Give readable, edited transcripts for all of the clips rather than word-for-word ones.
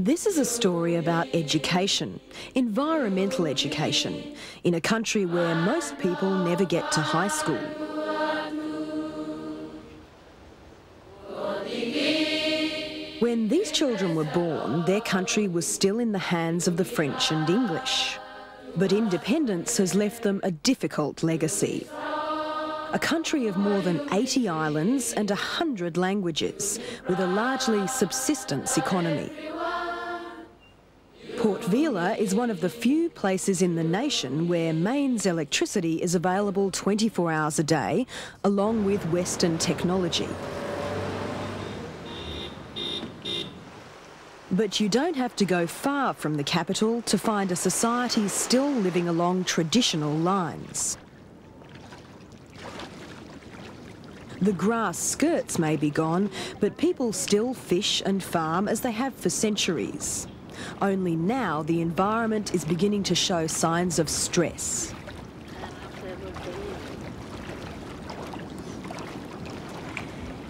This is a story about education, environmental education, in a country where most people never get to high school. When these children were born, their country was still in the hands of the French and English. But independence has left them a difficult legacy. A country of more than 80 islands and 100 languages, with a largely subsistence economy. Port Vila is one of the few places in the nation where mains electricity is available 24 hours a day, along with Western technology. But you don't have to go far from the capital to find a society still living along traditional lines. The grass skirts may be gone, but people still fish and farm as they have for centuries. Only now the environment is beginning to show signs of stress.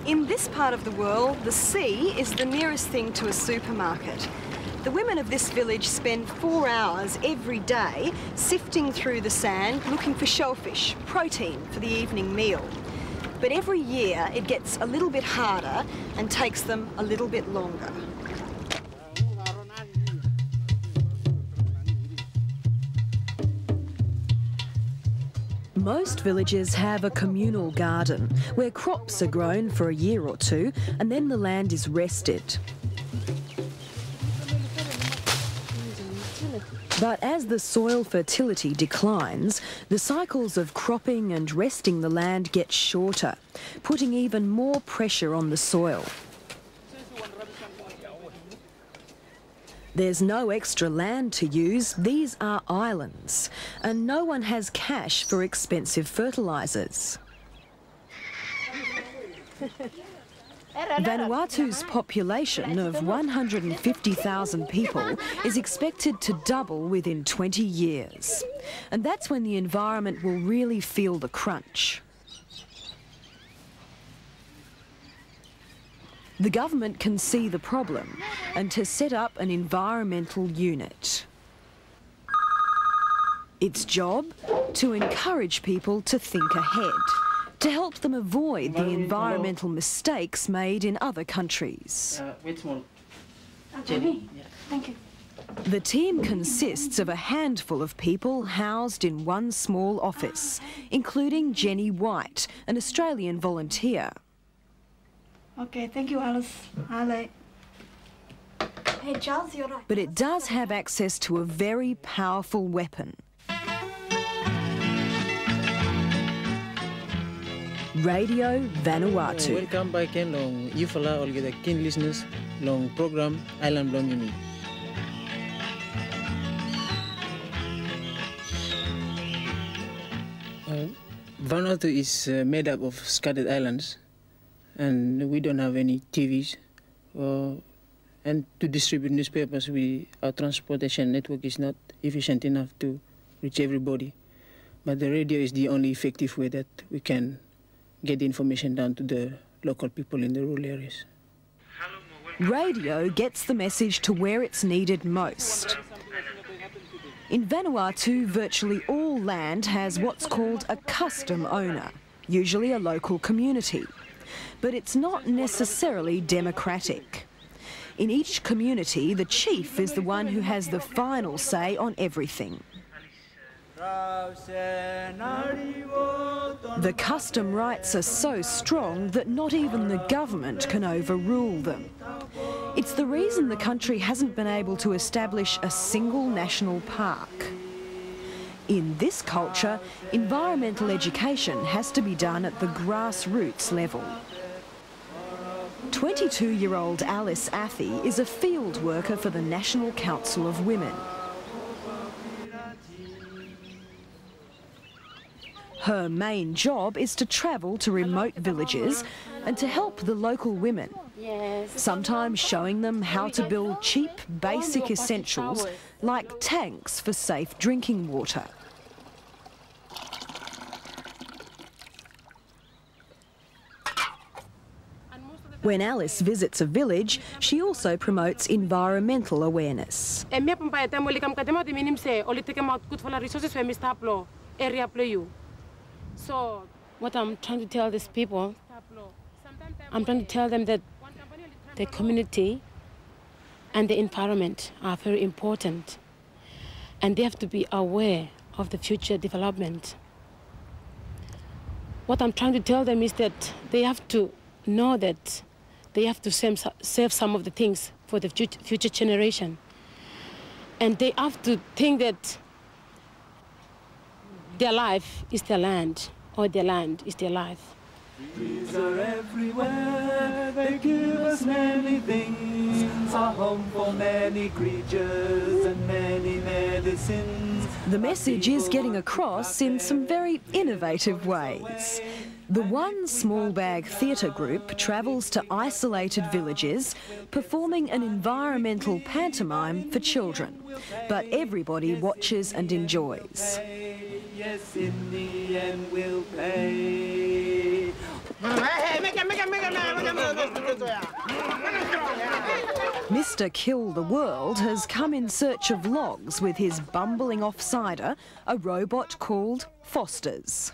In this part of the world, the sea is the nearest thing to a supermarket. The women of this village spend 4 hours every day sifting through the sand looking for shellfish, protein for the evening meal. But every year it gets a little bit harder and takes them a little bit longer. Most villages have a communal garden where crops are grown for a year or two and then the land is rested. But as the soil fertility declines, the cycles of cropping and resting the land get shorter, putting even more pressure on the soil. There's no extra land to use, these are islands, and no one has cash for expensive fertilisers. Vanuatu's population of 150,000 people is expected to double within 20 years. And that's when the environment will really feel the crunch. The government can see the problem and to set up an environmental unit. Its job? To encourage people to think ahead, to help them avoid the environmental mistakes made in other countries. Jenny? Thank you. The team consists of a handful of people housed in one small office, including Jenny White, an Australian volunteer. Okay, thank you, Alice. Ale. Hey, Charles, you're right. But it does have access to a very powerful weapon. Radio Vanuatu. Welcome back in long Yufala or the keen listeners long program Island Long Uni. Vanuatu is made up of scattered islands, and we don't have any TVs. And to distribute newspapers, our transportation network is not efficient enough to reach everybody. But the radio is the only effective way that we can get the information down to the local people in the rural areas. Radio gets the message to where it's needed most. In Vanuatu, virtually all land has what's called a custom owner, usually a local community. But it's not necessarily democratic. In each community, the chief is the one who has the final say on everything. The custom rights are so strong that not even the government can overrule them. It's the reason the country hasn't been able to establish a single national park. In this culture, environmental education has to be done at the grassroots level. 22-year-old Alice ATHY is a field worker for the National Council of Women. Her main job is to travel to remote villages and to help the local women, sometimes showing them how to build cheap, basic essentials like tanks for safe drinking water. When Alice visits a village, she also promotes environmental awareness. So what I'm trying to tell these people, I'm trying to tell them that the community and the environment are very important, and they have to be aware of the future development. What I'm trying to tell them is that they have to know that they have to save some of the things for the future generation. And they have to think that their life is their land, or their land is their life. Trees are everywhere, they give us many things, a home for many creatures and many medicines. The message is getting across in some very innovative ways. The One Smolbag theatre group travels to isolated villages, performing an environmental pantomime for children. But everybody watches and enjoys. Yes, in the end we'll pay. Mr. Kill the World has come in search of logs with his bumbling offsider, a robot called Foster's.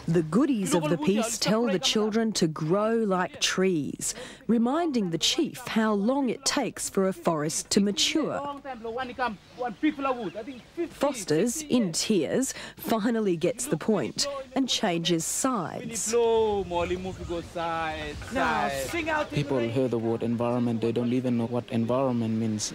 The goodies of the piece tell the children to grow like trees, reminding the chief how long it takes for a forest to mature. Foster's, in tears, finally gets the point and changes sides. People hear the word environment, they don't even know what environment means.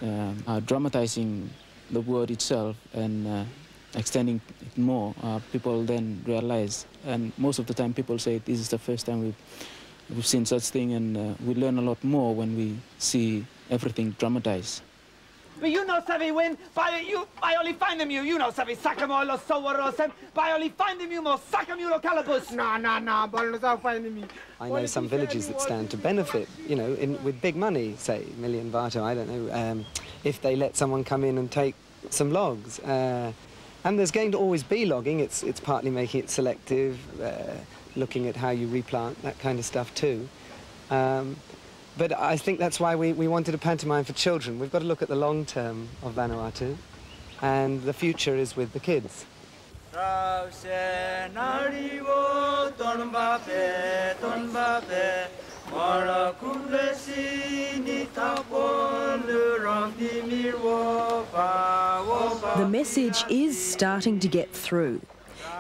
Dramatizing the word itself and extending it more, people then realize, and most of the time people say this is the first time we've seen such thing, and we learn a lot more when we see everything dramatized. But you know, Savi, when I only find them you know, Savi, Sakamolo, Sowarosem, I only find them you more Sakamulo Calabus. No, I know some villages that stand to benefit, you know, with big money, say, million baht, I don't know, if they let someone come in and take some logs. And there's going to always be logging. It's partly making it selective, looking at how you replant, that kind of stuff too. But I think that's why we wanted a pantomime for children. We've got to look at the long term of Vanuatu, and the future is with the kids. The message is starting to get through.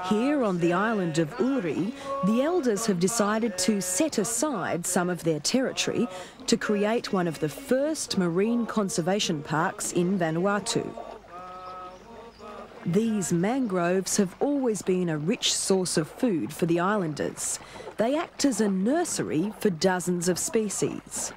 Here on the island of Uri, the elders have decided to set aside some of their territory to create one of the first marine conservation parks in Vanuatu. These mangroves have always been a rich source of food for the islanders. They act as a nursery for dozens of species.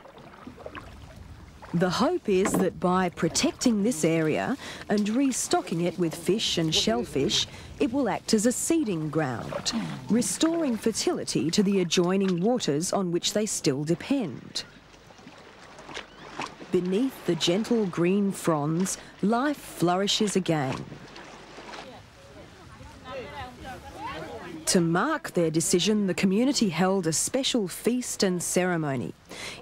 The hope is that by protecting this area and restocking it with fish and shellfish, it will act as a seeding ground, restoring fertility to the adjoining waters on which they still depend. Beneath the gentle green fronds, life flourishes again. To mark their decision, the community held a special feast and ceremony,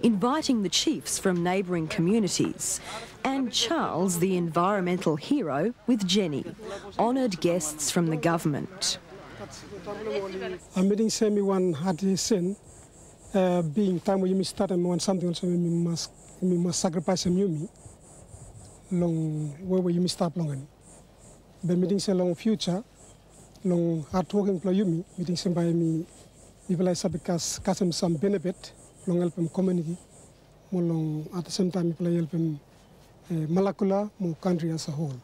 inviting the chiefs from neighbouring communities, and Charles, the environmental hero, with Jenny, honoured guests from the government. I'm meeting Semi one had his sin, being time when you start and want something also we must sacrifice some yumi long where you start long. But meeting say long future. Long hard working for you, meeting some by me, people like because some benefit, long help them community, more long at the same time people help them Malakula, more country as a whole.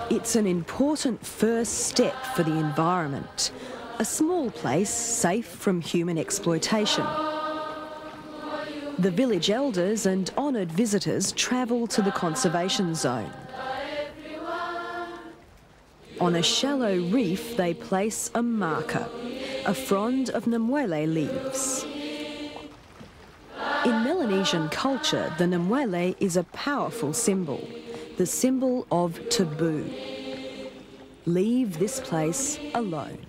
It's an important first step for the environment, a small place safe from human exploitation. The village elders and honoured visitors travel to the conservation zone. On a shallow reef, they place a marker, a frond of Namwele leaves. In Melanesian culture, the Namwele is a powerful symbol, the symbol of taboo. Leave this place alone.